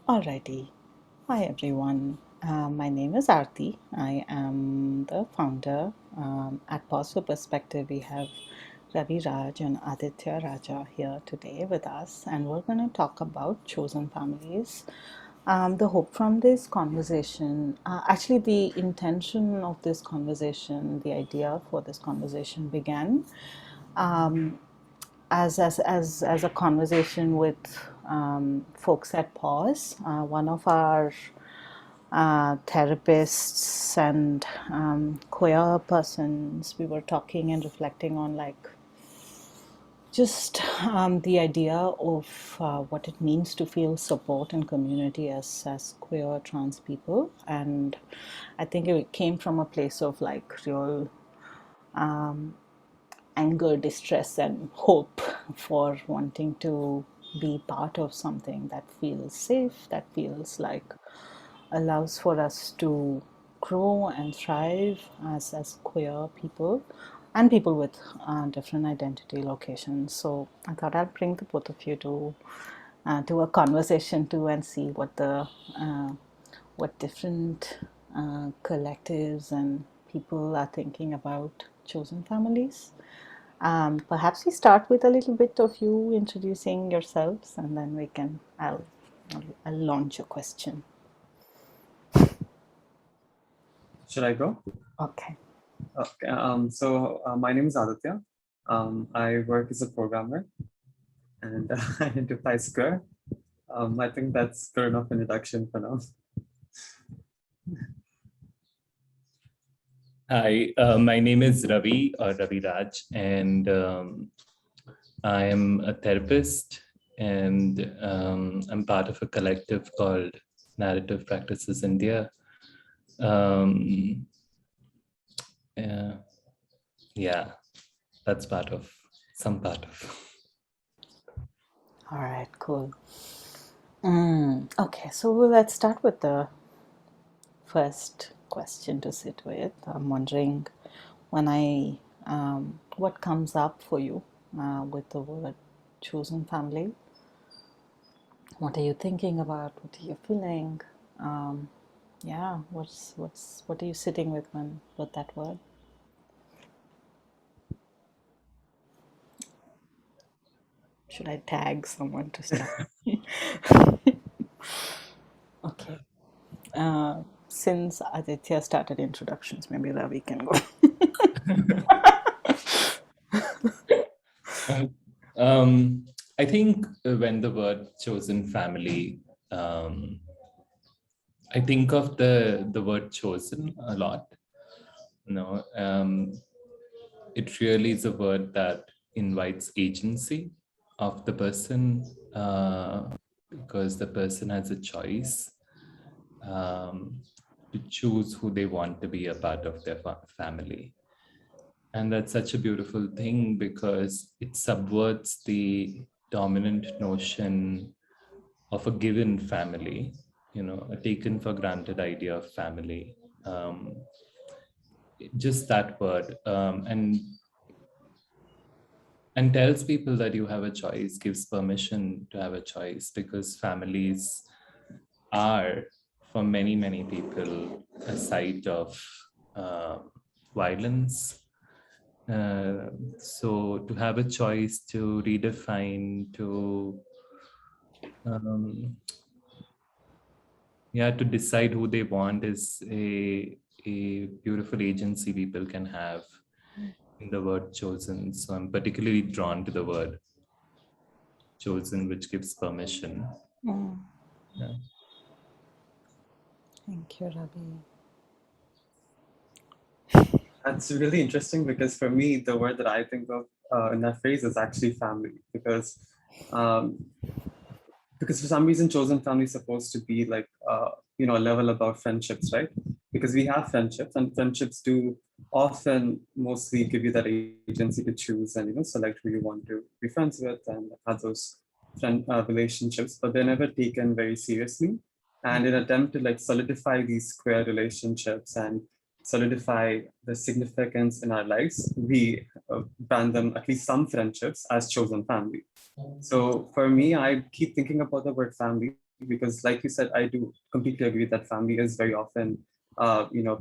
Alrighty. Hi everyone. My name is Aarathi. I am the founder. At Pause for Perspective, we have Raviraj and Aditya Raja here today with us, and we're going to talk about chosen families. The hope from this conversation, actually, the intention of this conversation, the idea for this conversation began as a conversation with folks at Pause. One of our therapists and queer persons, we were talking and reflecting on like just the idea of what it means to feel support and community as queer trans people, and I think it came from a place of like real anger, distress, and hope for wanting to be part of something that feels safe, that feels like allows for us to grow and thrive as queer people and people with different identity locations. So I thought I'd bring the both of you to a conversation too and see what different collectives and people are thinking about chosen families. Perhaps we start with a little bit of you introducing yourselves, and then we can. I'll launch a question. Should I go? Okay. Okay. My name is Aditya. I work as a programmer and I identify square. I think that's good enough introduction for now. Hi, my name is Ravi or Raviraj, and I am a therapist, and I'm part of a collective called Narrative Practices India. Um, uh, yeah, that's some part of. All right. Cool. Okay. So let's start with the first question to sit with. I'm wondering what comes up for you with the word chosen family. What are you thinking about? What are you feeling? Um, yeah. What are you sitting with that word? Should I tag someone to start? Okay. Since Aditya started introductions, maybe Ravi can go. um, I think when the word chosen family, I think of the word chosen a lot. No, it really is a word that invites agency of the person, because the person has a choice to choose who they want to be a part of their family. And that's such a beautiful thing because it subverts the dominant notion of a given family, a taken for granted idea of family. Um, just that word. And tells people that you have a choice, gives permission to have a choice, because families are, for many, many people, a site of uh, violence. So to have a choice to redefine, um, to decide who they want is a beautiful agency people can have in the word chosen. So I'm particularly drawn to the word chosen, which gives permission. Mm, Yeah. thank you, Ravi. That's really interesting because for me, the word that I think of in that phrase is actually family um, because for some reason chosen family is supposed to be like a level above friendships, right? Because we have friendships and friendships do often mostly give you that agency to choose and select who you want to be friends with and have those friend relationships, but they're never taken very seriously. And in an attempt to like solidify these square relationships and solidify the significance in our lives, we brand them, at least some friendships, as chosen family. So for me, I keep thinking about the word family because like you said, I do completely agree that family is very often,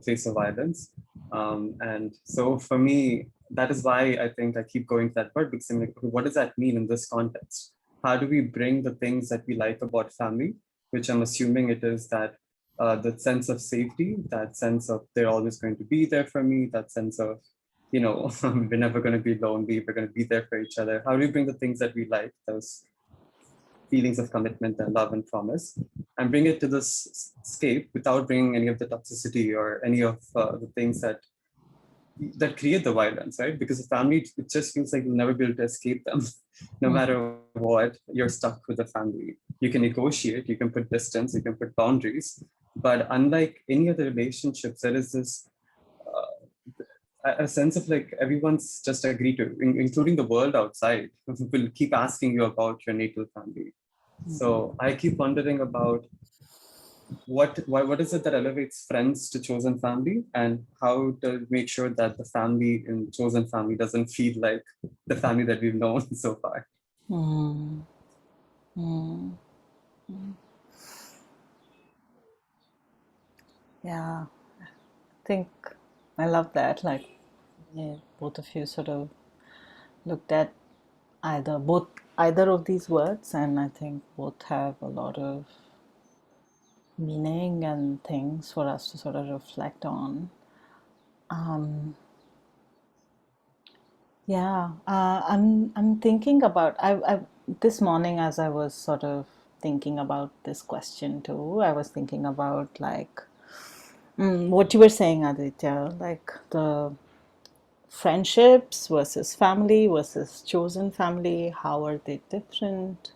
place of violence. And so for me, that is why I think I keep going to that word, because I'm like, okay, what does that mean in this context? How do we bring the things that we like about family, which I'm assuming it is that the sense of safety, that sense of they're always going to be there for me, that sense of, we're never going to be lonely, we're going to be there for each other. How do we bring the things that we like, those feelings of commitment and love and promise, and bring it to this scape without bringing any of the toxicity or any of the things that create the violence, right? Because the family, it just feels like you'll never be able to escape them. No matter what, you're stuck with the family. You can negotiate, you can put distance, you can put boundaries, but unlike any other relationships, there is this a sense of like everyone's just agreed to, including the world outside, will keep asking you about your natal family. So I keep wondering about what is it that elevates friends to chosen family, and how to make sure that the family in chosen family doesn't feel like the family that we've known so far. Mm. Mm. Yeah, I think I love that. Like, yeah, both of you sort of looked at either of these words, and I think both have a lot of meaning and things for us to sort of reflect on. Um, yeah, I'm thinking about I this morning as I was sort of thinking about this question too. I was thinking about like what you were saying, Aditya, like the friendships versus family versus chosen family. How are they different?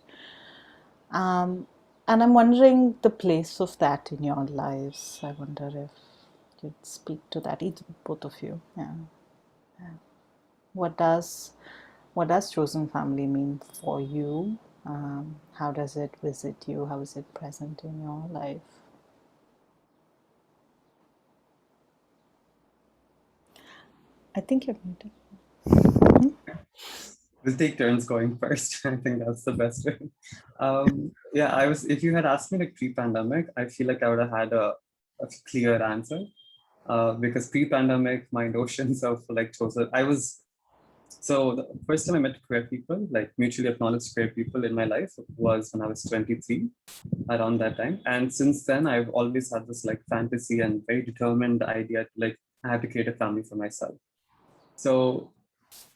Um, and I'm wondering the place of that in your lives. I wonder if you'd speak to that, both of you. Yeah. What does what does chosen family mean for you? How does it visit you? How is it present in your life? I think you're muted. We'll take turns going first. I think that's the best way. Yeah, if you had asked me like pre-pandemic, I feel like I would have had a clear answer. Because pre-pandemic, my notions of like chosen, so the first time I met queer people, like mutually acknowledged queer people in my life, was when I was 23, around that time. And since then, I've always had this like fantasy and very determined idea to like, I have to create a family for myself. So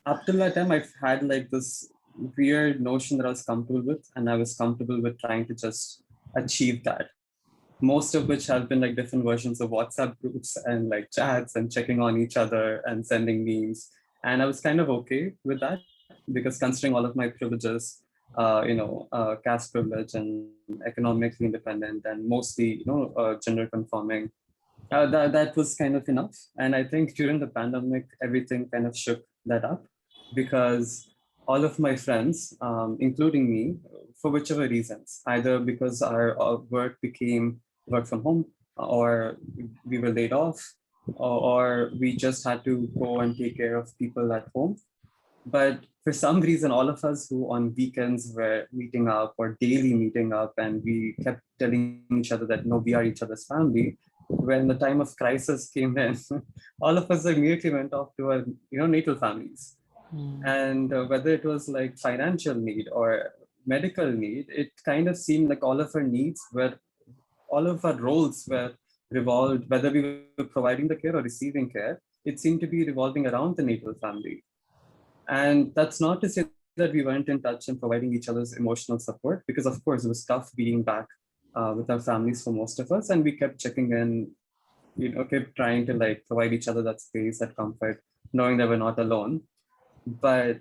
up till that time, I've had like this weird notion that I was comfortable with, and I was comfortable with trying to just achieve that. Most of which have been like different versions of WhatsApp groups and like chats and checking on each other and sending memes. And I was kind of okay with that, because considering all of my privileges, caste privilege and economically independent and mostly, gender conforming, that was kind of enough. And I think during the pandemic, everything kind of shook that up, because all of my friends, including me, for whichever reasons, either because our work became work from home, or we were laid off, or we just had to go and take care of people at home. But for some reason, all of us who on weekends were meeting up or daily meeting up, and we kept telling each other that no, we are each other's family. When the time of crisis came in, all of us immediately went off to our natal families. And whether it was like financial need or medical need, it kind of seemed like all of our roles were revolved, whether we were providing the care or receiving care, it seemed to be revolving around the natal family. And that's not to say that we weren't in touch and providing each other's emotional support, because of course it was tough being back with our families for most of us, and we kept checking in, kept trying to like provide each other that space, that comfort, knowing that we're not alone. But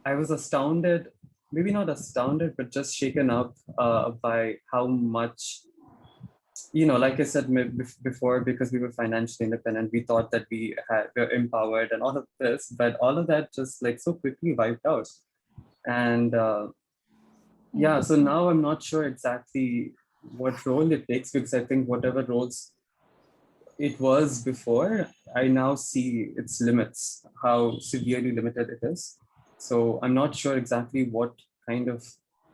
I was astounded, maybe not astounded, but just shaken up by how much, like I said before, because we were financially independent, we thought that were empowered and all of this, but all of that just like so quickly wiped out. And yeah, so now I'm not sure exactly what role it takes, because I think whatever roles it was before, I now see its limits, how severely limited it is. So I'm not sure exactly what kind of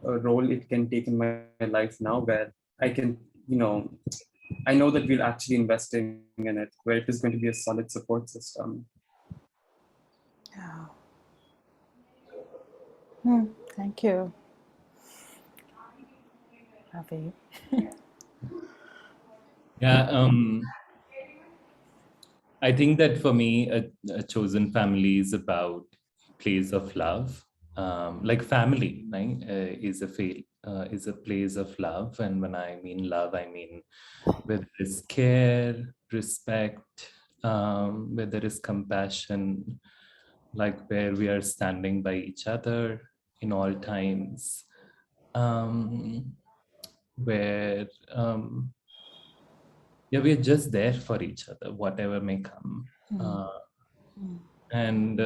role it can take in my life now, where I can, I know that we're actually investing in it, where it is going to be a solid support system. Yeah. Thank you, Ravi. Yeah, I think that for me, a chosen family is about place of love. Like family, right? Is a place of love, and when I mean love, I mean where there is care, respect, where there is compassion, like where we are standing by each other in all times, where yeah, we're just there for each other, whatever may come. And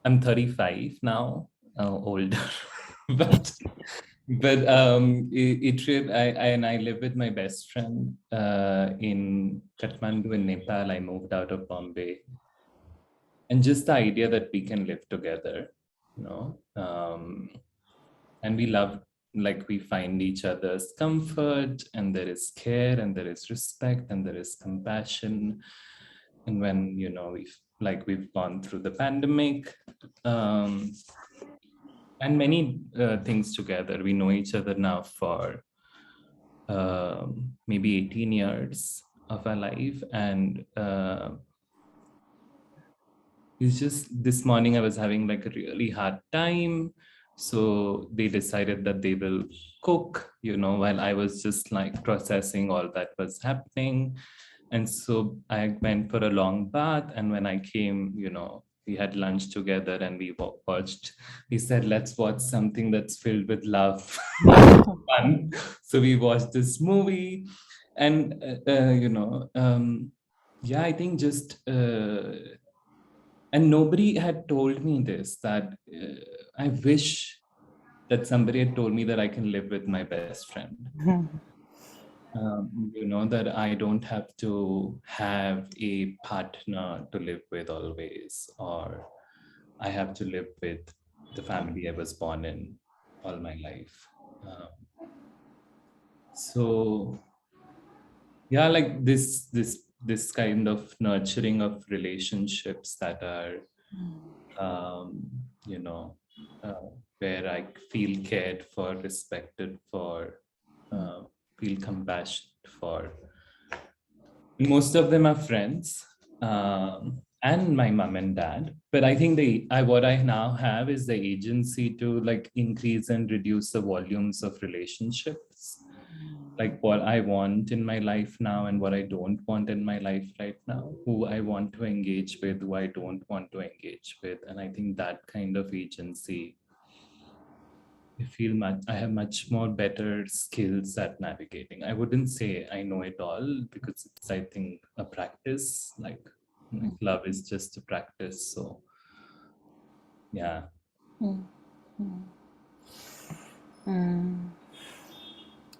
I'm 35 now, older, but I live with my best friend in Kathmandu in Nepal. I moved out of Bombay, and just the idea that we can live together, you know, and we love, like we find each other's comfort, and there is care, and there is respect, and there is compassion. And when we've gone through the pandemic, um, and many things together, we know each other now for maybe 18 years of our life. And it's just this morning I was having like a really hard time. So they decided that they will cook, while I was just like processing all that was happening. And so I went for a long bath. And when I came, we had lunch together and we watched, we said, let's watch something that's filled with love and fun. So we watched this movie. And, yeah, I think just, and nobody had told me this, that I wish that somebody had told me that I can live with my best friend. That I don't have to have a partner to live with always, or I have to live with the family I was born in all my life. So yeah, like this kind of nurturing of relationships that are um, you know, where I feel cared for, respected for, feel compassionate for. Most of them are friends, and my mom and dad. But I think what I now have is the agency to like increase and reduce the volumes of relationships, like what I want in my life now and what I don't want in my life right now, who I want to engage with, who I don't want to engage with. And I think that kind of agency, I have much more better skills at navigating. I wouldn't say I know it all, because it's, I think, a practice. Like love is just a practice. So yeah.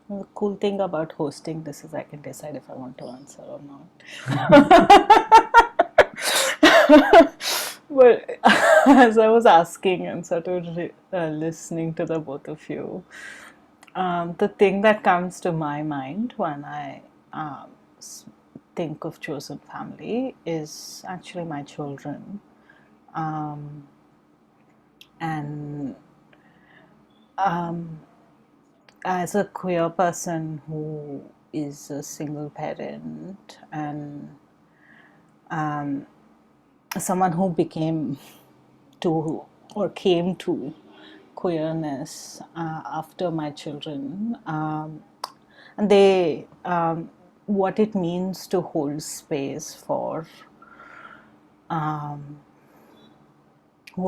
The cool thing about hosting this is I can decide if I want to answer or not. But as I was asking and sort of listening to the both of you, the thing that comes to my mind when I think of chosen family is actually my children. And as a queer person who is a single parent and someone who became to or came to queerness after my children, and they what it means to hold space for who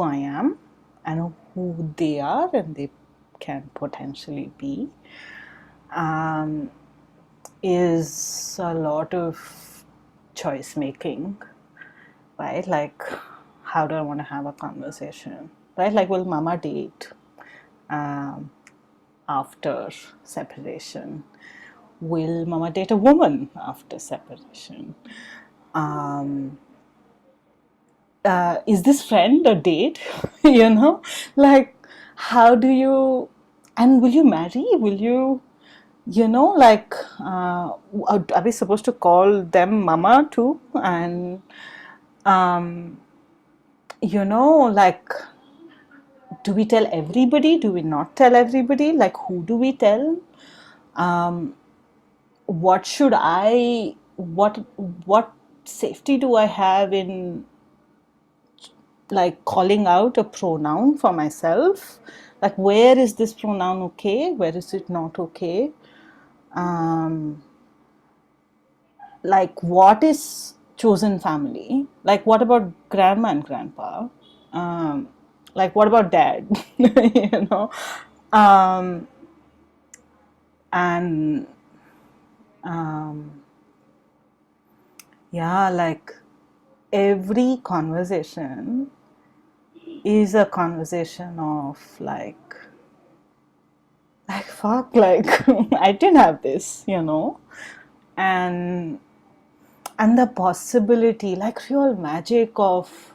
I am and who they are and they can potentially be, is a lot of choice making, right? Like, how do I want to have a conversation, right? Like, will mama date after separation? Will mama date a woman after separation? is this friend a date? You know, like, how do you, and will you marry? Will you, you know, like, are we supposed to call them mama too? And, um, you know, like, do we tell everybody? Do we not tell everybody? Like, who do we tell? Um, what should I, what safety do I have in like calling out a pronoun for myself? Like, where is this pronoun okay? Where is it not okay? Um, like, what is chosen family? Like, what about grandma and grandpa? Um, like, what about dad? You know? Um, and yeah, like, every conversation is a conversation of like fuck, like I didn't have this, you know. And and the possibility, like real magic of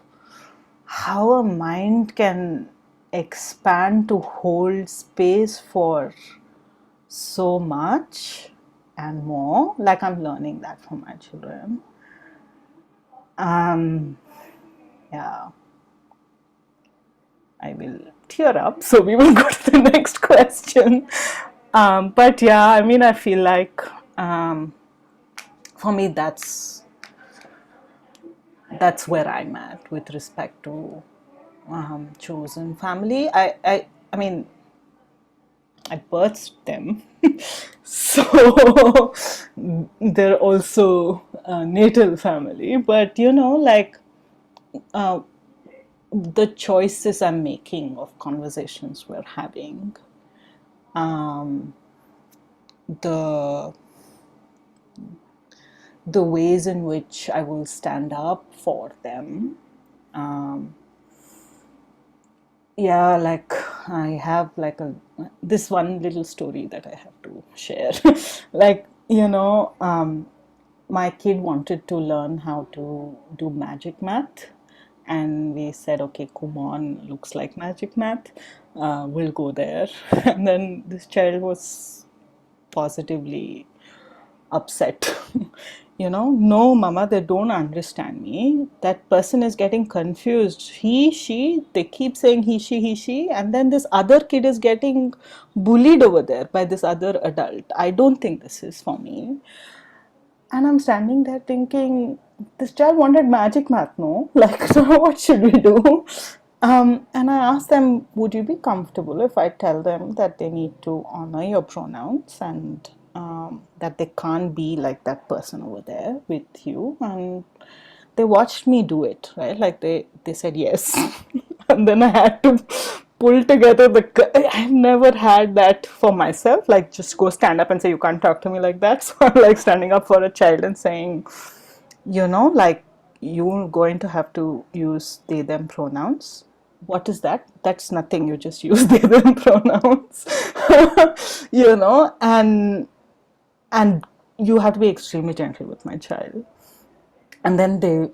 how a mind can expand to hold space for so much and more. Like, I'm learning that from my children. um yeah, I will tear up, so we will go to the next question. But yeah, I mean, I feel like, for me, that's where I'm at with respect to chosen family. I mean, I birthed them, so they're also a natal family. But you know, like, the choices I'm making of conversations we're having, um, the the ways in which I will stand up for them. Um, yeah, like, I have like this one little story that I have to share. Like, you know, my kid wanted to learn how to do magic math, and we said, okay, Kumon looks like magic math. We'll go there. And then this child was positively upset. You know, no, mama, they don't understand me. That person is getting confused. He, she, they keep saying he, she, and then this other kid is getting bullied over there by this other adult. I don't think this is for me. And I'm standing there thinking, this child wanted magic math, no? Like, so what should we do? And I asked them, would you be comfortable if I tell them that they need to honor your pronouns, and that they can't be like that person over there with you? And they watched me do it, right? Like, they said yes. And then I had to pull together I've never had that for myself, like, just go stand up and say, you can't talk to me like that. So I'm like standing up for a child and saying, you know, like, you're going to have to use they them pronouns. What is that? That's nothing, you just use they them pronouns. You know, and you have to be extremely gentle with my child. And then they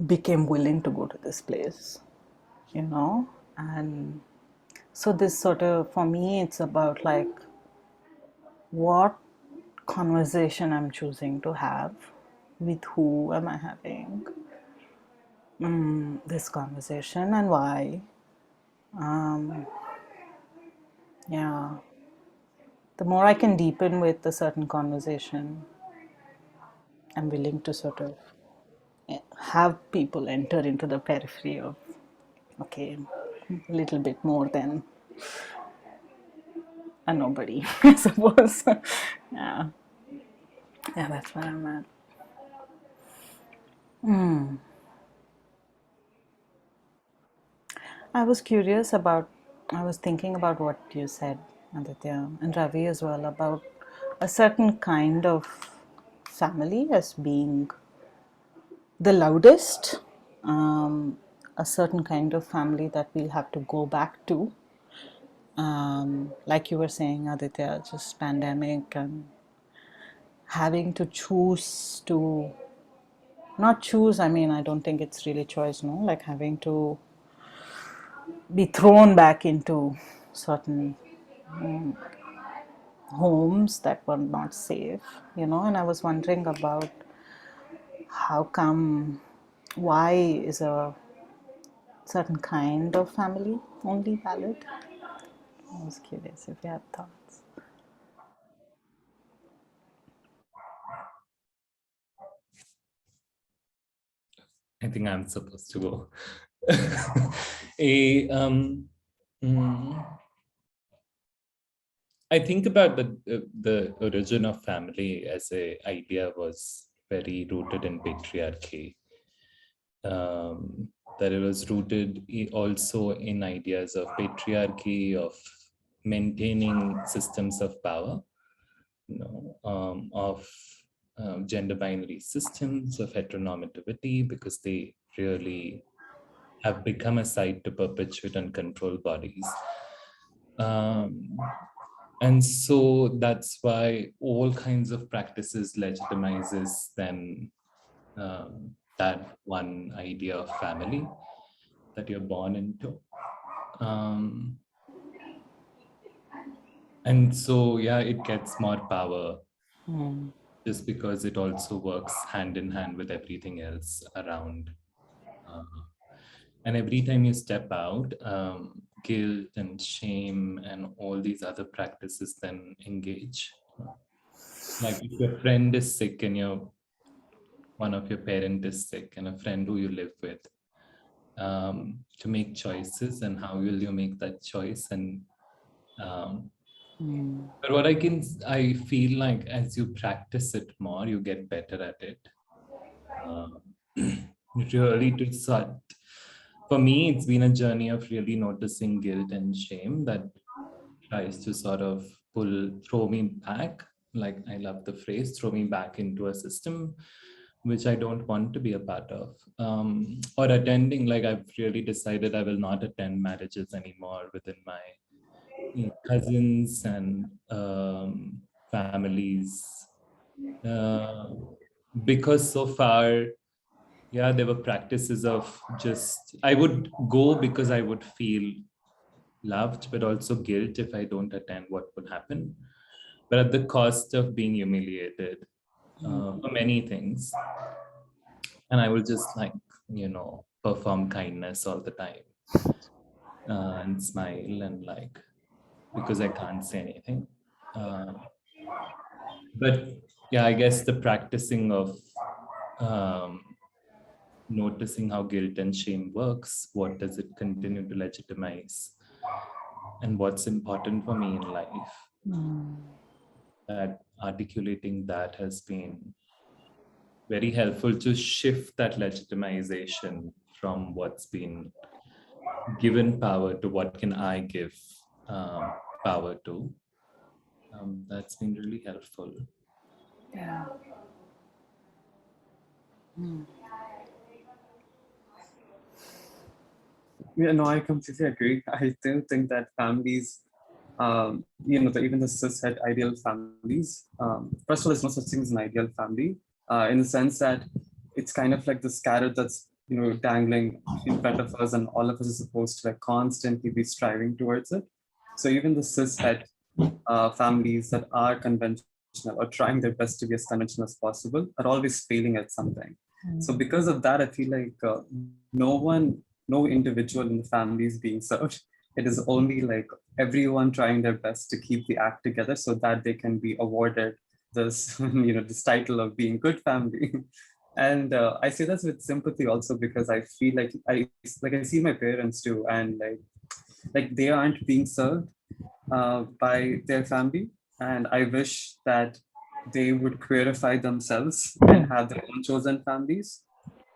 became willing to go to this place, you know. And so this sort of, for me, it's about like, what conversation I'm choosing to have, with who am I having this conversation, and why. Yeah, the more I can deepen with a certain conversation, I'm willing to sort of have people enter into the periphery of, okay, a little bit more than a nobody, I suppose. Yeah, yeah, that's where I'm at. I was curious about, I was thinking about what you said, Aditya, and Ravi as well, about a certain kind of family as being the loudest, a certain kind of family that we'll have to go back to. Like you were saying, Aditya, just pandemic and having to choose to not choose. I mean, I don't think it's really choice, no, like having to be thrown back into certain homes that were not safe, and I was wondering about how come, why is a certain kind of family only valid? I was curious if you had thoughts. I think I'm supposed to go. a mm, I think about the origin of family as a idea was very rooted in patriarchy. That it was rooted also in ideas of patriarchy, of maintaining systems of power, of gender binary systems, of heteronormativity, because they really have become a site to perpetuate and control bodies. And so that's why all kinds of practices legitimizes then that one idea of family that you're born into. And so, yeah, it gets more power just because it also works hand in hand with everything else around. And every time you step out, guilt and shame and all these other practices then engage. Like if your friend is sick and one of your parent is sick and a friend who you live with, to make choices, and how will you make that choice? And but what I feel like as you practice it more, you get better at it. Really to start. For me, it's been a journey of really noticing guilt and shame that tries to sort of throw me back. Like I love the phrase, throw me back into a system which I don't want to be a part of. Or attending, like I've really decided I will not attend marriages anymore within my cousins and families. Uh, because so far, yeah, there were practices of just, I would go because I would feel loved, but also guilt if I don't attend, what would happen. But at the cost of being humiliated for many things. And I will just like, perform kindness all the time and smile and like, because I can't say anything. Uh, but yeah, I guess the practicing of um, noticing how guilt and shame works, what does it continue to legitimize, and what's important for me in life, that articulating that has been very helpful to shift that legitimization from what's been given power to what can I give power to. That's been really helpful. Yeah. Yeah, no, I completely agree. I do think that families, even the cishet ideal families, first of all, there's no such thing as an ideal family, in the sense that it's kind of like this carrot that's, dangling in front of us, and all of us are supposed to like constantly be striving towards it. So even the cishet families that are conventional or trying their best to be as conventional as possible are always failing at something. So because of that, I feel like no individual in the family is being served. It is only like everyone trying their best to keep the act together so that they can be awarded this, this title of being good family. And I say this with sympathy also because I feel like I see my parents too, and like they aren't being served by their family. And I wish that they would queerify themselves and have their own chosen families.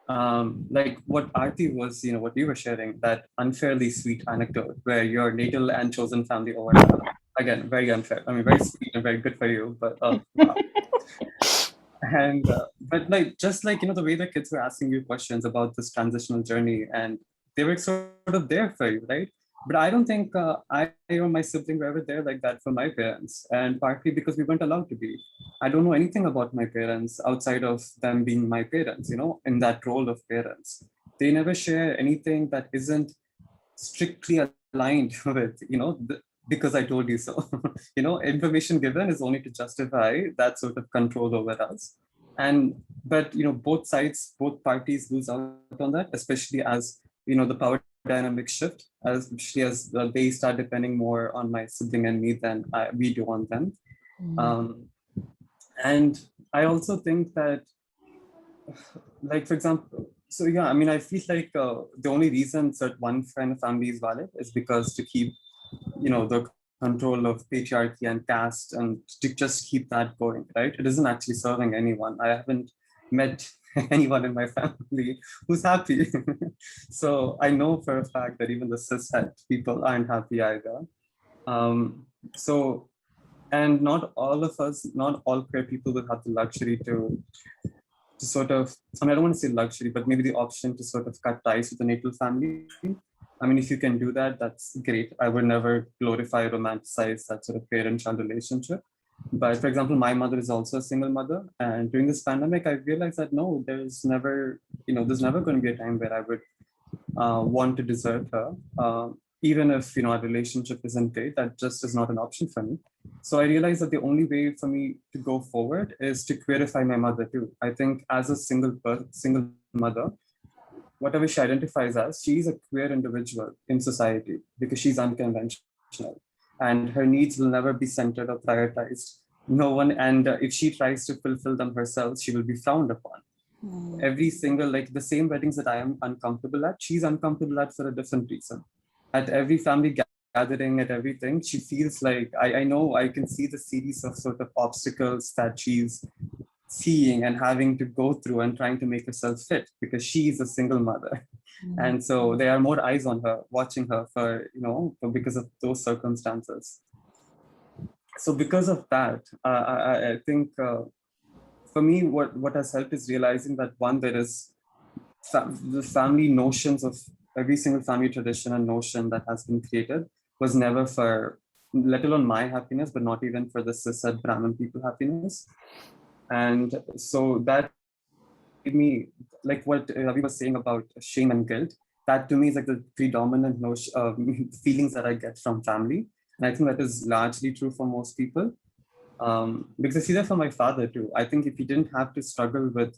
Like what Aarti was, what you were sharing, that unfairly sweet anecdote where your natal and chosen family overlap. Again, very unfair. I mean, very sweet and very good for you, but and but like just like the way the kids were asking you questions about this transitional journey, and they were sort of there for you, right? But I don't think I or my sibling were ever there like that for my parents, and partly because we weren't allowed to be. I don't know anything about my parents outside of them being my parents, in that role of parents. They never share anything that isn't strictly aligned with, because I told you so. Information given is only to justify that sort of control over us. And but both sides, both parties lose out on that, especially as the power dynamics shift, especially as they start depending more on my sibling and me than we do on them. Um, and I also think that, like, for example, so yeah, I mean, I feel like the only reason that one kind of family is valid is because to keep, the control of patriarchy and caste and to just keep that going, right? It isn't actually serving anyone. I haven't met anyone in my family who's happy. So I know for a fact that even the cishet people aren't happy either. So, and not all of us, not all queer people will have the luxury to sort of, I mean, I don't want to say luxury, but maybe the option to sort of cut ties with the natal family. I mean, if you can do that, that's great. I would never glorify or romanticize that sort of parent-child relationship. But for example, my mother is also a single mother. And during this pandemic, I realized that no, there's never going to be a time where I would want to desert her. Even if our relationship isn't great, that just is not an option for me. So I realized that the only way for me to go forward is to queerify my mother too. I think as a single mother, whatever she identifies as, she is a queer individual in society because she's unconventional, and her needs will never be centered or prioritized. No one, and if she tries to fulfill them herself, she will be frowned upon. Every single, like the same weddings that I am uncomfortable at, she's uncomfortable at for a different reason. At every family gathering, at everything, she feels like I know I can see the series of sort of obstacles that she's seeing and having to go through and trying to make herself fit because she is a single mother. And so there are more eyes on her, watching her because of those circumstances. So because of that, I think for me, what has helped is realizing that one, there is the family notions of every single family tradition and notion that has been created was never for, let alone my happiness, but not even for the cishet Brahmin people happiness. And so that made me, like what Ravi was saying about shame and guilt, that to me is like the predominant notion, feelings that I get from family. And I think that is largely true for most people. Because I see that for my father too. I think if he didn't have to struggle with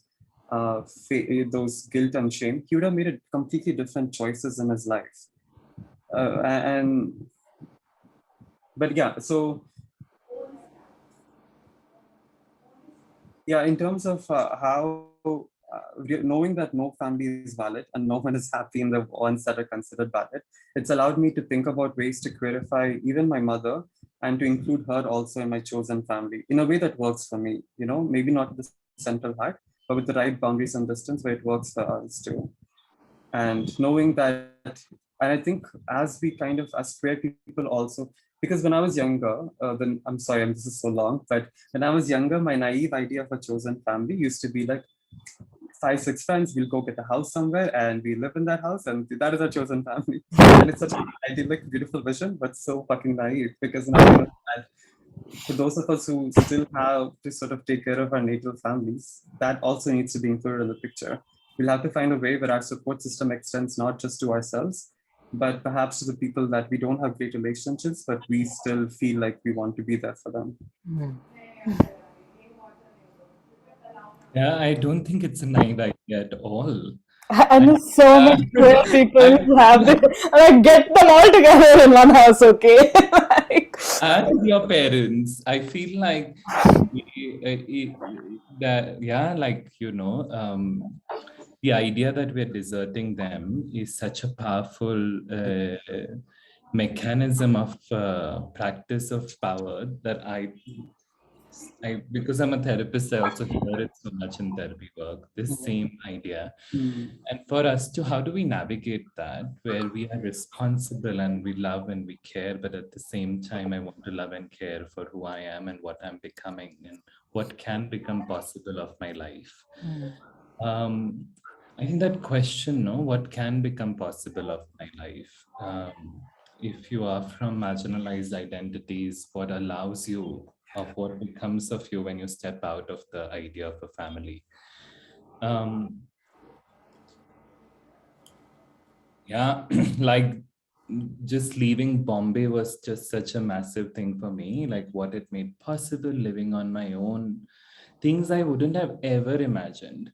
those guilt and shame, he would have made a completely different choices in his life. And but yeah, so yeah, in terms of how knowing that no family is valid and no one is happy in the ones that are considered valid, it's allowed me to think about ways to clarify even my mother and to include her also in my chosen family in a way that works for me. Maybe not at the central heart, but with the right boundaries and distance where it works for us too. And knowing that, and I think as we kind of as queer people also, because when I was younger, then I'm sorry, this is so long, but when I was younger, my naive idea of a chosen family used to be like 5, 6 friends, we'll go get a house somewhere and we live in that house, and that is our chosen family. And it's such an idyllic, beautiful vision, but so fucking naive because now that for those of us who still have to sort of take care of our natal families, that also needs to be included in the picture. We'll have to find a way where our support system extends not just to ourselves, but perhaps to the people that we don't have great relationships, but we still feel like we want to be there for them. Yeah, I don't think it's a naive idea at all. I I, know so uh, many queer people I'm, who have this. Like, get them all together in one house, okay? Like, as your parents, I feel like that, yeah, like, the idea that we're deserting them is such a powerful mechanism of practice of power that because I'm a therapist, I also hear it so much in therapy work, this same idea. Mm. And for us to, how do we navigate that where we are responsible and we love and we care, but at the same time, I want to love and care for who I am and what I'm becoming and what can become possible of my life. Um, I think that question, no, what can become possible of my life? If you are from marginalized identities, what allows you? of what becomes of you when you step out of the idea of a family. Um, yeah, like just leaving Bombay was just such a massive thing for me, like what it made possible, living on my own, things I wouldn't have ever imagined.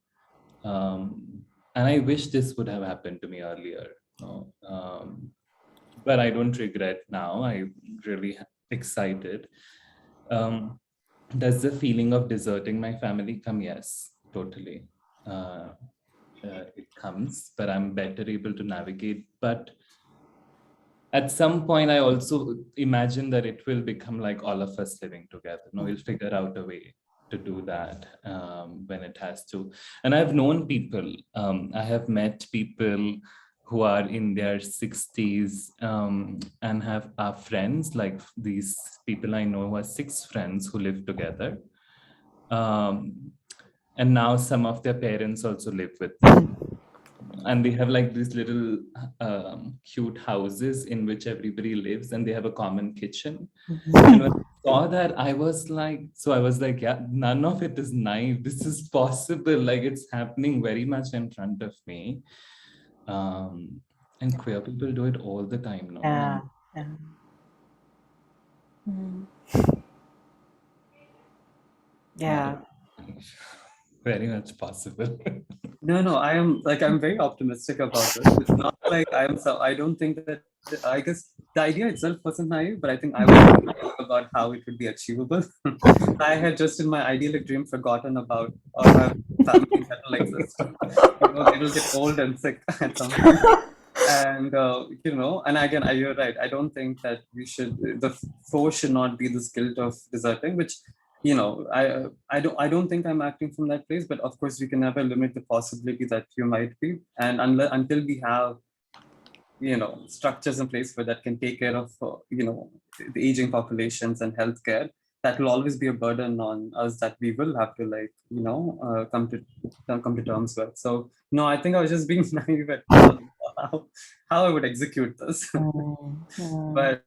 And I wish this would have happened to me earlier. No? But I don't regret now. I'm really excited. Um, does the feeling of deserting my family come? Yes, totally. It comes, but I'm better able to navigate. But at some point, I also imagine that it will become like all of us living together. No, we'll figure out a way to do that when it has to. And I've known people, I have met people who are in their 60s and are friends, like these people I know who are 6 friends who live together. And now some of their parents also live with them, and they have like these little cute houses in which everybody lives, and they have a common kitchen. And when I saw that, I was like, yeah, none of it is naive. This is possible. Like, it's happening very much in front of me. And queer people do it all the time now. Yeah. And Yeah. Mm. yeah, Yeah. it's very much possible. No, I'm very optimistic about this. It's not like I don't think that, I guess the idea itself wasn't naive, but I think I was very naive about how it would be achievable. I had just in my idyllic dream forgotten about or have family that will exist. They will get old and sick at some point. And and again, you're right. I don't think that the force should not be this guilt of deserting, which I don't think I'm acting from that place, but of course we can never limit the possibility that you might be. And until we have structures in place where that can take care of the aging populations and healthcare, that will always be a burden on us that we will have to come to terms with. So no, I think I was just being naive at how I would execute this. Mm. Mm. But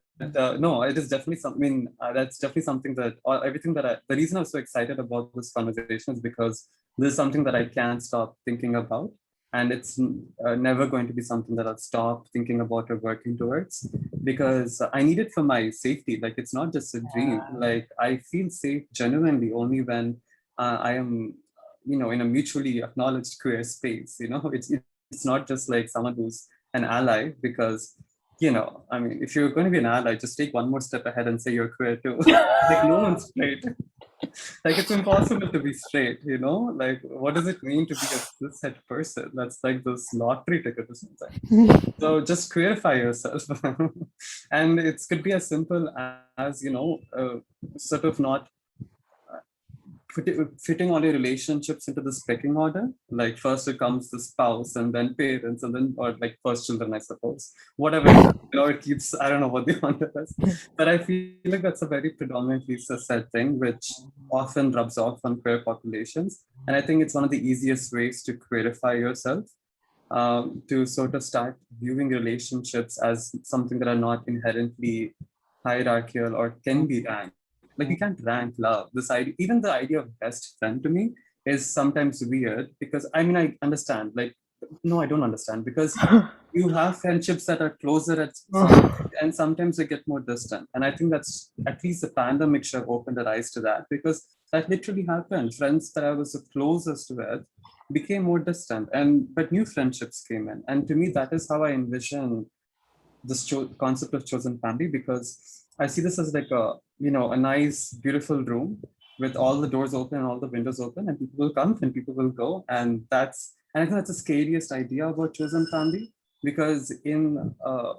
no, it is definitely something. That's definitely something that everything the reason I'm so excited about this conversation is because this is something that I can't stop thinking about, and it's never going to be something that I'll stop thinking about or working towards, because I need it for my safety. Like, it's not just a dream. Like, I feel safe genuinely only when I am, in a mutually acknowledged queer space. It's not just like someone who's an ally, because I mean, if you're going to be an ally, just take one more step ahead and say you're queer too. Like, no one's straight. Like, it's impossible to be straight, Like, what does it mean to be a cishet person? That's like this lottery ticket or something. So just queerify yourself. And it could be as simple as, sort of not fitting all your relationships into this pecking order. Like, first it comes the spouse, and then parents, and then, or like first children, I suppose. Whatever it keeps. I don't know what the order is, but I feel like that's a very predominantly cis thing, which often rubs off on queer populations. And I think it's one of the easiest ways to queerify yourself. To sort of start viewing relationships as something that are not inherently hierarchical or can be ranked. Like, you can't rank love. This idea, even the idea of best friend, to me is sometimes weird, because I mean, I understand. Like, no, I don't understand, because you have friendships that are closer at some point, and sometimes they get more distant. And I think that's, at least the pandemic should have opened their eyes to that, because that literally happened. Friends that I was the closest with became more distant, but new friendships came in. And to me, that is how I envision this concept of chosen family, because I see this as like a nice, beautiful room with all the doors open and all the windows open, and people will come and people will go. And I think that's the scariest idea about chosen family, because in a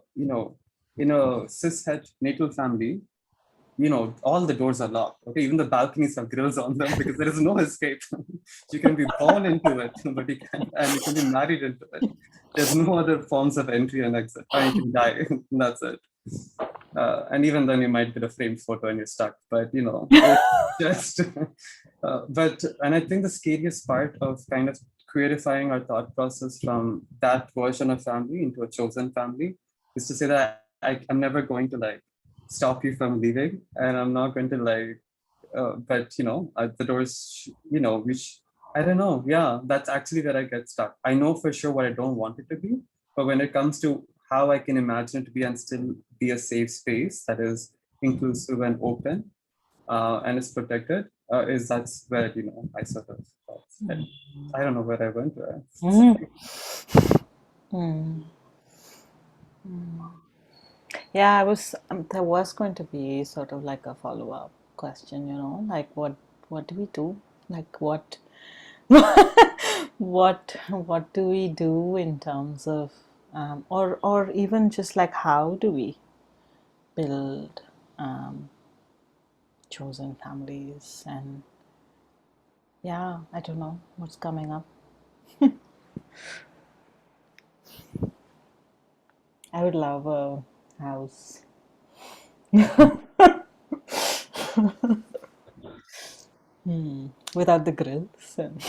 cishet natal family, all the doors are locked. Okay, even the balconies have grills on them, because there is no escape. You can be born into it, but you can be married into it. There's no other forms of entry and exit. Or you can die. That's it. And even then, you might get a framed photo and you're stuck. But it's just. And I think the scariest part of kind of queerifying our thought process from that version of family into a chosen family is to say that I'm never going to stop you from leaving, and I'm not going to but the doors, which I don't know. Yeah, that's actually where I get stuck. I know for sure what I don't want it to be, but when it comes to how I can imagine it to be and still be a safe space that is inclusive and open, and is protected, is that's where I sort of I don't know where I went there. Mm. Mm. Mm. Yeah, there was going to be sort of like a follow-up question, like what do we do? Like what do we do in terms of or even just like how do we build um, chosen families? And yeah, I don't know what's coming up. I would love a house. Without the grills. And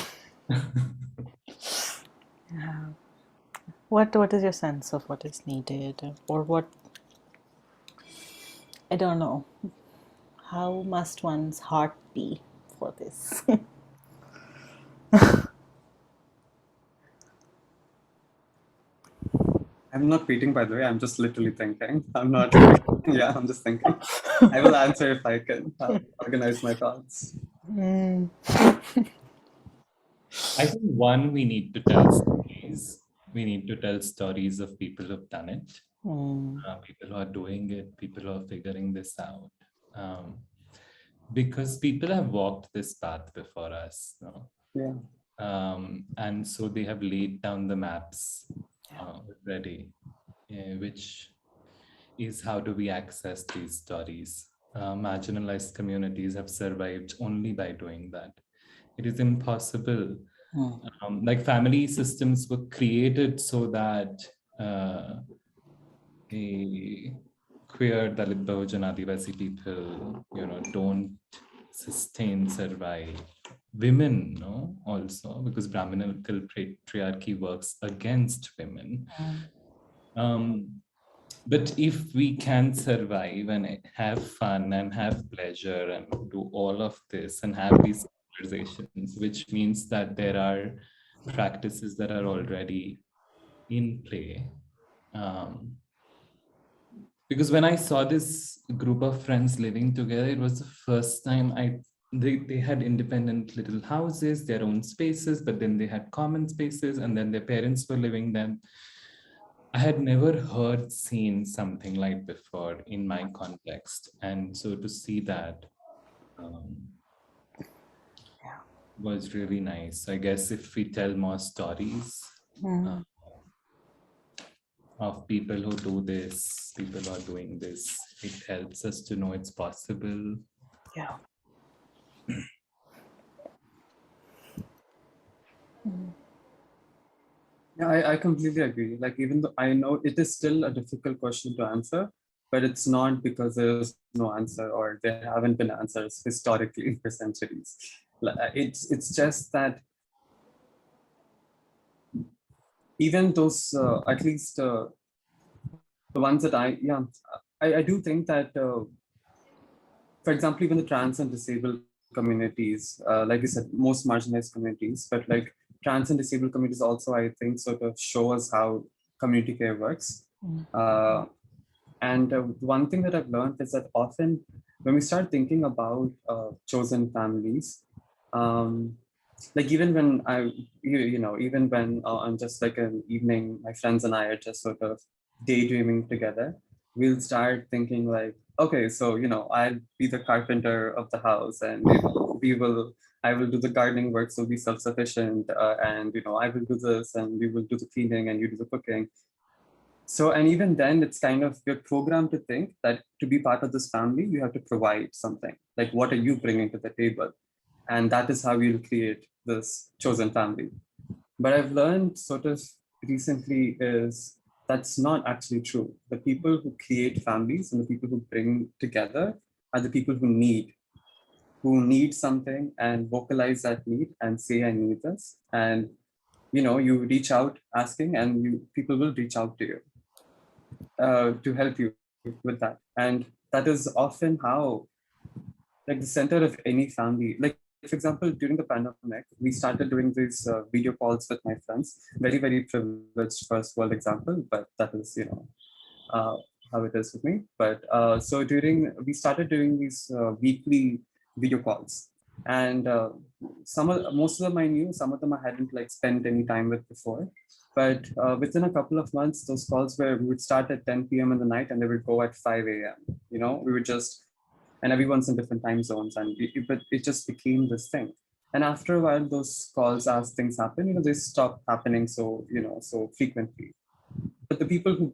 yeah. What is your sense of what is needed, or what, I don't know, how must one's heart be for this? I'm not waiting, by the way. I'm just literally thinking. I'm not. Yeah, I'm just thinking. I will answer if I can organize my thoughts. Mm. I think one, we need to tell stories. We need to tell stories of people who've done it, people who are doing it, people who are figuring this out. Because people have walked this path before us, no? Yeah. And so they have laid down the maps already, which is how do we access these stories. Marginalized communities have survived only by doing that. It is impossible. Like family systems were created so that a queer, Dalit, Bahujan, Adivasi people, don't survive. Women, no, also because Brahminical patriarchy works against women. But if we can survive and have fun and have pleasure and do all of this and have these conversations, which means that there are practices that are already in play. Because when I saw this group of friends living together, it was the first time they had independent little houses, their own spaces, but then they had common spaces, and then their parents were living them. I had never seen something like before in my context. And so to see that was really nice. I guess if we tell more stories of people who do this, people who are doing this, it helps us to know it's possible. Yeah. Yeah, I completely agree. Like, even though I know it is still a difficult question to answer, but it's not because there's no answer or there haven't been answers historically for centuries. It's just that even those, at least the ones that I do think that, for example, even the trans and disabled communities, like you said, most marginalized communities, but like trans and disabled communities also, I think, sort of show us how community care works. And one thing that I've learned is that often when we start thinking about chosen families, um, like even when even when on just like an evening, my friends and I are just sort of daydreaming together, we'll start thinking like, okay, so I'll be the carpenter of the house, and I will do the gardening work, so be self-sufficient, and I will do this, and we will do the cleaning, and you do the cooking. So, and even then, it's kind of, you're programmed to think that to be part of this family, you have to provide something. Like, what are you bringing to the table? And that is how you'll create this chosen family. But I've learned sort of recently is that's not actually true. The people who create families and the people who bring together are the people who need something and vocalize that need and say, I need this. And you reach out asking, and people will reach out to you to help you with that. And that is often how like the center of any family. Like, for example, during the pandemic, we started doing these video calls with my friends. Very, very privileged first world example, but that is, uh, how it is with me. But so we started doing these weekly video calls, and most of them I knew, some of them I hadn't like spent any time with before. But within a couple of months, those calls we would start at 10 p.m. in the night and they would go at 5 a.m. We would just, and everyone's in different time zones, and but it just became this thing. And after a while, those calls, as things happen, they stop happening so frequently. But the people who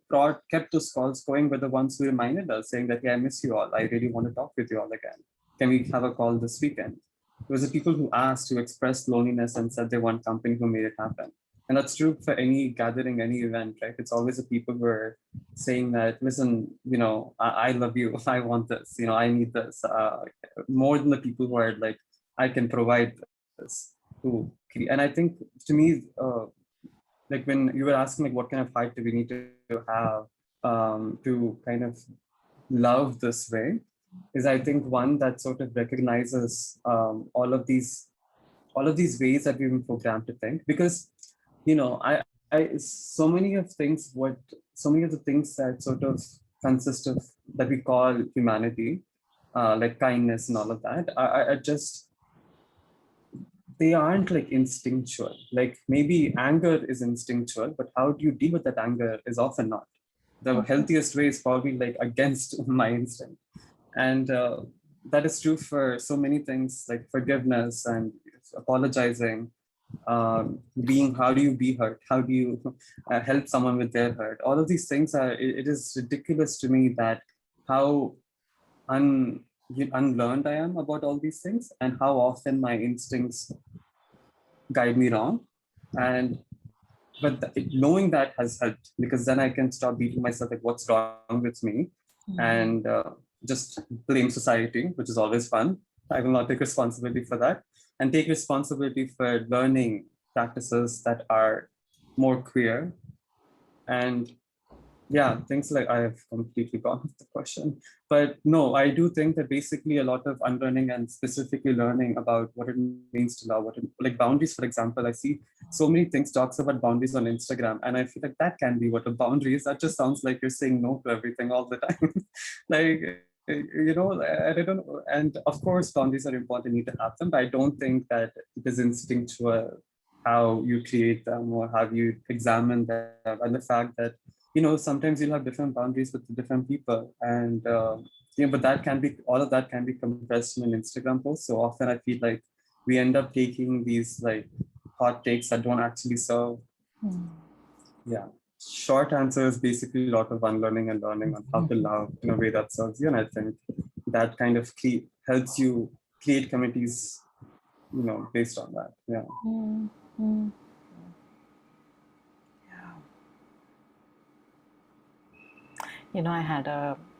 kept those calls going were the ones who reminded us, saying that, "Hey, I miss you all. I really want to talk with you all again. Can we have a call this weekend?" It was the people who asked, who expressed loneliness and said they want company, who made it happen. And that's true for any gathering, any event, right? It's always the people who are saying that, listen, I love you. I want this. I need this. More than the people who are like, I can provide this. And I think, to me, like when you were asking like what kind of heart do we need to have to kind of love this way, is I think one that sort of recognizes all of these ways that we've been programmed to think. Because I so many of the things that sort of consist of, that we call humanity, like kindness and all of that, are just, they aren't like instinctual. Like maybe anger is instinctual, but how do you deal with that anger is often not. The healthiest way is probably like against my instinct. And that is true for so many things, like forgiveness and apologizing, how do you be hurt? How do you help someone with their hurt? All of these things it is ridiculous to me that how unlearned I am about all these things, and how often my instincts guide me wrong. And knowing that has helped, because then I can stop beating myself like what's wrong with me, and just blame society, which is always fun. I will not take responsibility for that, and take responsibility for learning practices that are more queer. And yeah, things like, I have completely gone off the question, but no, I do think that basically a lot of unlearning and specifically learning about what it means to love, like boundaries, for example. I see so many things talks about boundaries on Instagram, and I feel like that can be what a boundary is. That just sounds like you're saying no to everything all the time. Like, I don't know. And of course, boundaries are important, you need to have them, but I don't think that it is instinctual how you create them or how you examine them. And the fact that sometimes you'll have different boundaries with different people, and but all of that can be compressed in an Instagram post. So often I feel like we end up taking these like hot takes that don't actually serve. Yeah, short answer is basically a lot of unlearning and learning on how to love in a way that serves you. And I think that kind of helps you create communities based on that. Yeah.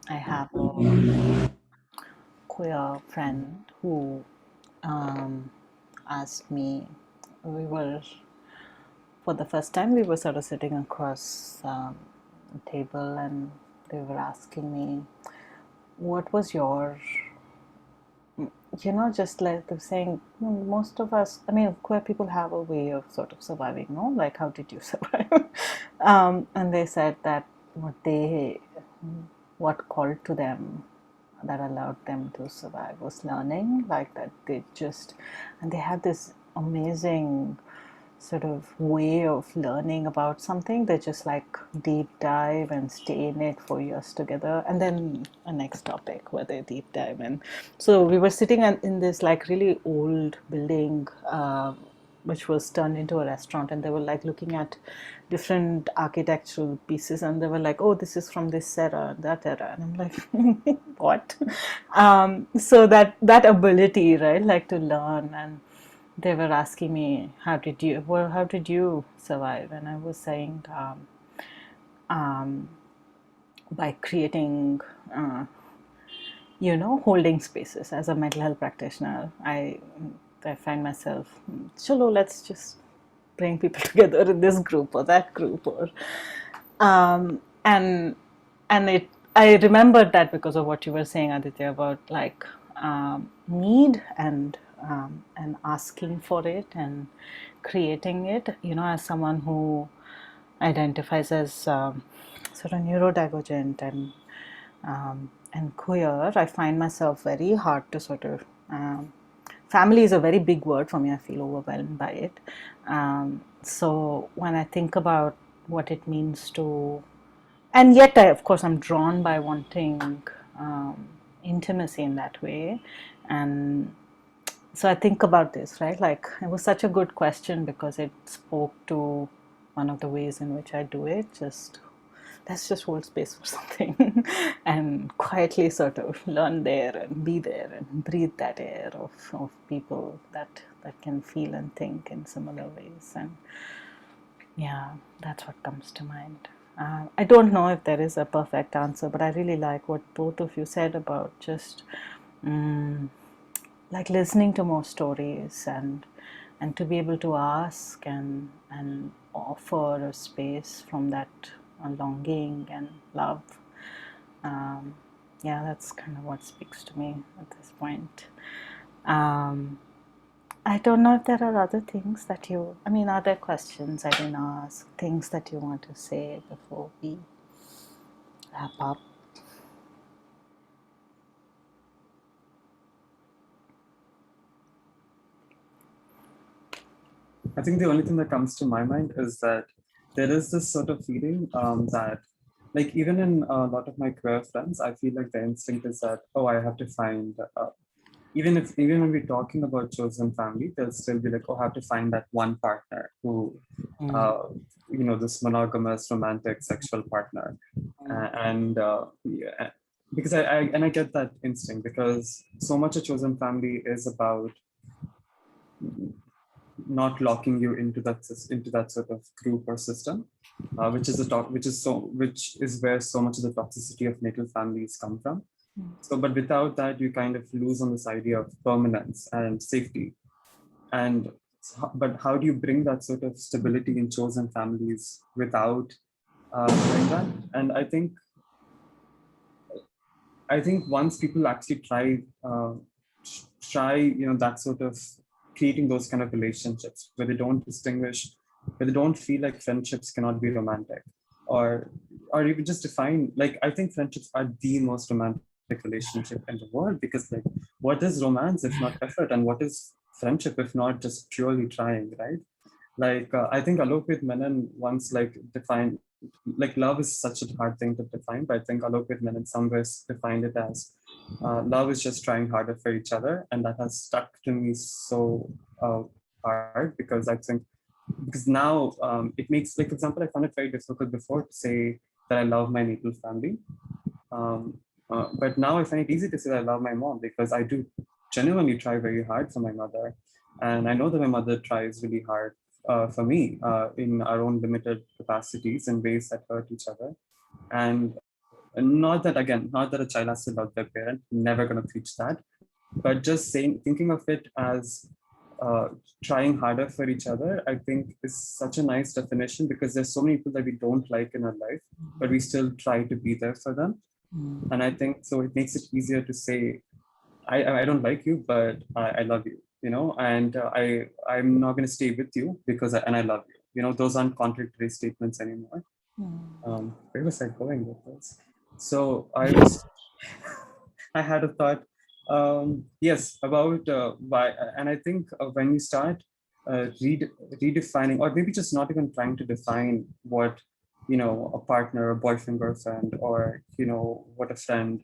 I have a queer friend who asked me. For the first time, we were sort of sitting across a table, and they were asking me, what was your, just like they're saying, most of us, I mean, queer people have a way of sort of surviving, no? Like, how did you survive? And they said that what called to them, that allowed them to survive, was learning. Like that and they had this amazing sort of way of learning about something. They just like deep dive and stay in it for years together, and then a next topic where they deep dive. And so we were sitting in this like really old building, which was turned into a restaurant, and they were like looking at different architectural pieces, and they were like, oh, this is from this era, that era. And I'm like, what? So that ability, right, like to learn. And they were asking me, how did you survive? And I was saying, by creating holding spaces. As a mental health practitioner, I find myself, chalo, let's just bring people together in this group or that group, or and it I remembered that because of what you were saying, Aditya, about like need and asking for it and creating it. As someone who identifies as sort of neurodivergent and queer, I find myself very hard to sort of. Family is a very big word for me. I feel overwhelmed by it. So when I think about what it means to, and yet of course I'm drawn by wanting intimacy in that way. And so I think about this, right? Like, it was such a good question because it spoke to one of the ways in which I do it. Just let's just hold space for something and quietly sort of learn there and be there and breathe that air of people that can feel and think in similar ways. And yeah, that's what comes to mind. I don't know if there is a perfect answer, but I really like what both of you said about just like listening to more stories and to be able to ask and offer a space from that longing and love. Um, yeah, that's kind of what speaks to me at this point. Um, I don't know if there are other things that other questions I didn't ask, things that you want to say before we wrap up. I think the only thing that comes to my mind is that there is this sort of feeling that, like, even in a lot of my queer friends, I feel like the instinct is that, oh, I have to find, even when we're talking about chosen family, they'll still be like, oh, I have to find that one partner who, this monogamous, romantic, sexual partner. Yeah, because I get that instinct because so much a chosen family is about not locking you into that sort of group or system, which is where so much of the toxicity of natal families come from. So, but without that, you kind of lose on this idea of permanence and safety. And but how do you bring that sort of stability in chosen families without doing that? And I think once people actually try, that sort of creating those kind of relationships where they don't feel like friendships cannot be romantic, or even just define, like, I think friendships are the most romantic relationship in the world, because, like, what is romance if not effort, and what is friendship if not just purely trying, right? Like, I think Alok with Menon once, like, defined, like, love is such a hard thing to define, but I think Alok with Menon some ways defined it as love is just trying harder for each other, and that has stuck to me so hard, because I think, because now it makes, like, for example, I found it very difficult before to say that I love my natal family, but now I find it easy to say that I love my mom, because I do genuinely try very hard for my mother. And I know that my mother tries really hard for me in our own limited capacities in ways that hurt each other. And not that a child has to love their parent, never going to preach that, but just thinking of it as uh, trying harder for each other, I think is such a nice definition, because there's so many people that we don't like in our life, but we still try to be there for them. And I think so it makes it easier to say, I don't like you, but I love you, and I'm not going to stay with you because and I love you. Those aren't contradictory statements anymore. Where was I going with this? So I had a thought, yes, about why, and I think when you start redefining, or maybe just not even trying to define what, a partner, a boyfriend, girlfriend, or, what a friend,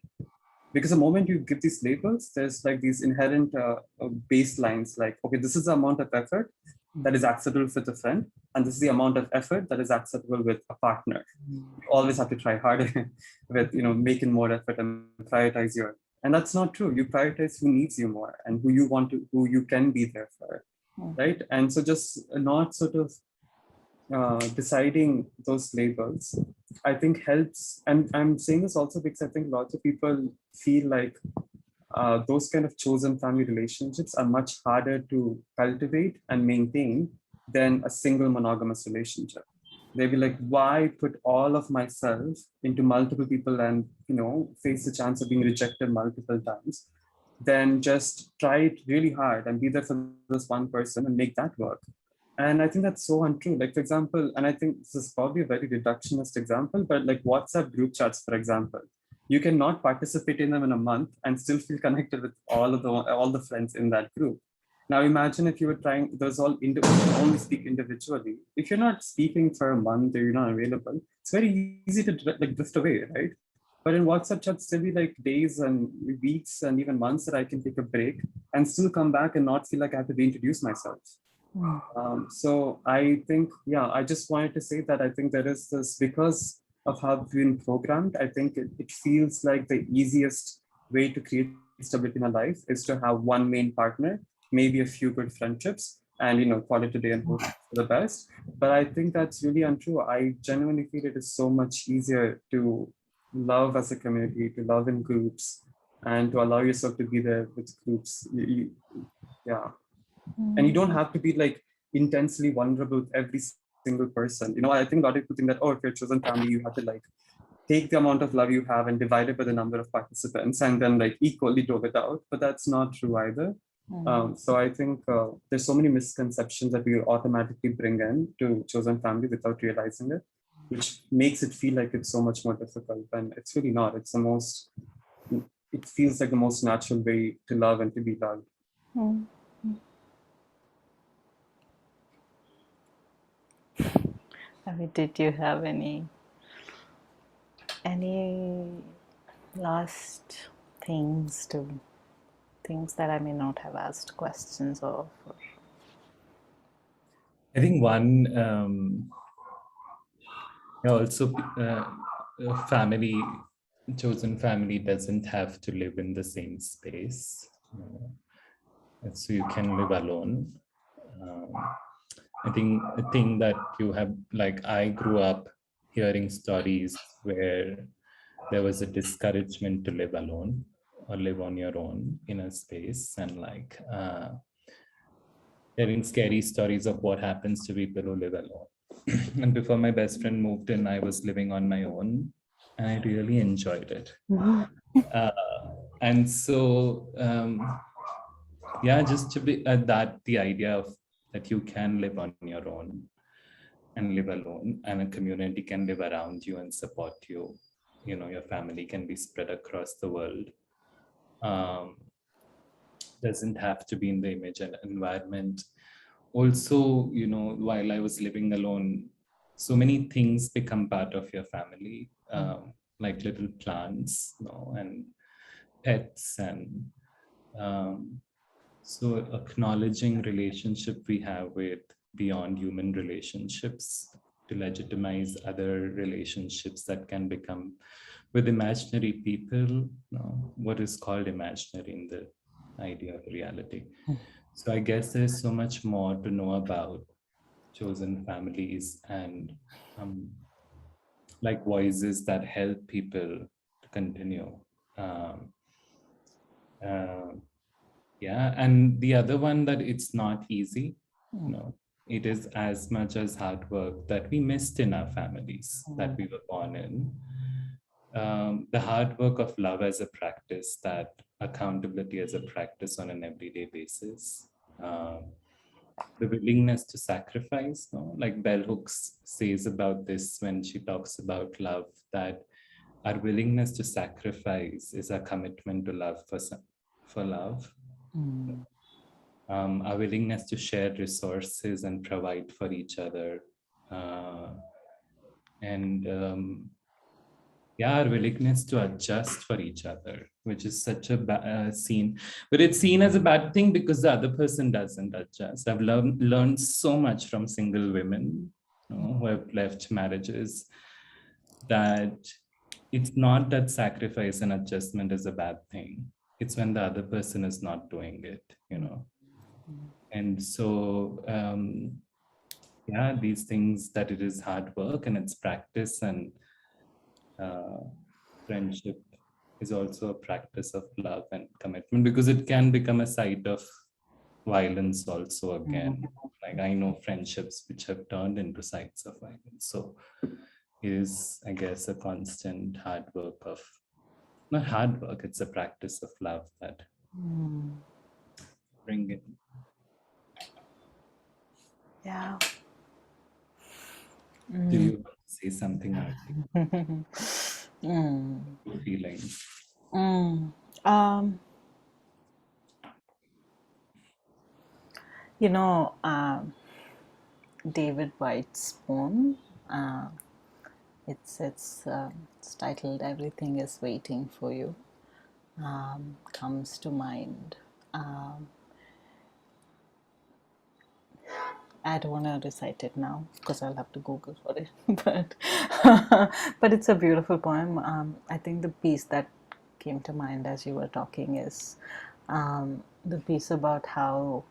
because the moment you give these labels, there's like these inherent baselines, like, okay, this is the amount of effort that is acceptable with a friend, and this is the amount of effort that is acceptable with a partner. You always have to try harder with, making more effort and prioritize and that's not true. You prioritize who needs you more and who you can be there for, right? And so just not sort of deciding those labels, I think helps. And I'm saying this also because I think lots of people feel like those kind of chosen family relationships are much harder to cultivate and maintain than a single monogamous relationship. They'd be like, why put all of myself into multiple people and, face the chance of being rejected multiple times? then just try it really hard and be there for this one person and make that work. And I think that's so untrue. Like, for example, and I think this is probably a very reductionist example, but like WhatsApp group chats, for example, you cannot participate in them in a month and still feel connected with all the friends in that group. Now imagine if you were trying those only speak individually. If you're not speaking for a month or you're not available, it's very easy to like drift away, right? But in WhatsApp chats, there'll be like days and weeks and even months that I can take a break and still come back and not feel like I have to reintroduce myself. So I think, yeah, I just wanted to say that I think there is this, because of how we've been programmed, I think it feels like the easiest way to create stability in a life is to have one main partner, maybe a few good friendships, and call it a day and hope for the best. But I think that's really untrue. I genuinely feel it is so much easier to love as a community, to love in groups, and to allow yourself to be there with groups. Yeah, and you don't have to be like intensely vulnerable with every single person. I think a lot of people think that, oh, if you're a chosen family, you have to like take the amount of love you have and divide it by the number of participants and then like equally dole it out, but that's not true either. So I think there's so many misconceptions that we automatically bring in to chosen family without realizing it, which makes it feel like it's so much more difficult, and it's really not. It feels like the most natural way to love and to be loved. I mean, did you have any last things that I may not have asked questions of? I think one also family, chosen family doesn't have to live in the same space. So you can live alone. I think a thing that you have, like I grew up hearing stories where there was a discouragement to live alone or live on your own in a space, and like hearing scary stories of what happens to people who live alone. And before my best friend moved in, I was living on my own, and I really enjoyed it. Uh, and so, yeah, just to be the idea of that you can live on your own and live alone, and a community can live around you and support you. Your family can be spread across the world. Doesn't have to be in the image and environment. Also, while I was living alone, so many things become part of your family, like little plants, and pets, and so acknowledging relationship we have with beyond human relationships to legitimize other relationships that can become with imaginary people, what is called imaginary in the idea of reality. So I guess there's so much more to know about chosen families, and like voices that help people to continue. Um, uh, yeah, and the other one, that it's not easy. It is as much as hard work that we missed in our families that we were born in. The hard work of love as a practice, that accountability as a practice on an everyday basis, the willingness to sacrifice, like Bell Hooks says about this when she talks about love, that our willingness to sacrifice is a commitment to love for love. Our willingness to share resources and provide for each other, and our willingness to adjust for each other, which is such a seen, but it's seen as a bad thing because the other person doesn't adjust. I've learned so much from single women, who have left marriages, that it's not that sacrifice and adjustment is a bad thing. It's when the other person is not doing it, And so, these things, that it is hard work and it's practice, and friendship is also a practice of love and commitment, because it can become a site of violence also again. Like I know friendships which have turned into sites of violence. So it is, I guess, a constant hard work of, not hard work, it's a practice of love that Bring it. Yeah. Do you want to say something, Aarti? Mm. Feeling. Mm. Um, you know, David White's poem. Uh, it's titled "Everything Is Waiting for You." Comes to mind. Um, I don't want to recite it now because I'll have to Google for it. But but it's a beautiful poem. I think the piece that came to mind as you were talking is the piece about how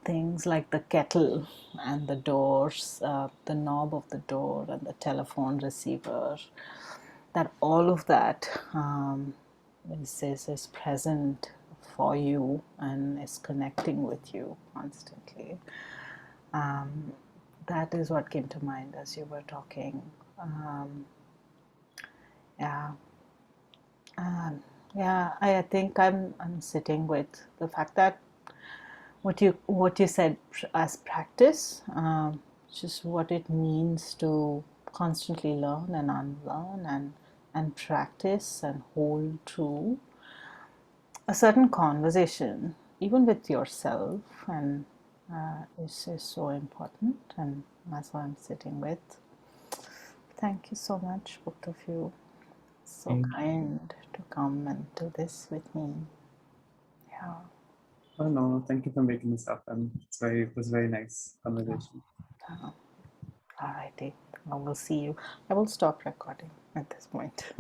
things like the kettle and the doors, the knob of the door and the telephone receiver, that all of that is present for you and is connecting with you constantly. That is what came to mind as you were talking. Yeah, yeah. I think I'm sitting with the fact that what you said as practice, just what it means to constantly learn and unlearn and practice and hold true a certain conversation, even with yourself, and is so important. And that's what I'm sitting with. Thank you so much, both of you. So Thank kind to come and do this with me. Yeah. Oh no, thank you for making this happen. It was very nice conversation. Alrighty. I will see you. I will stop recording at this point.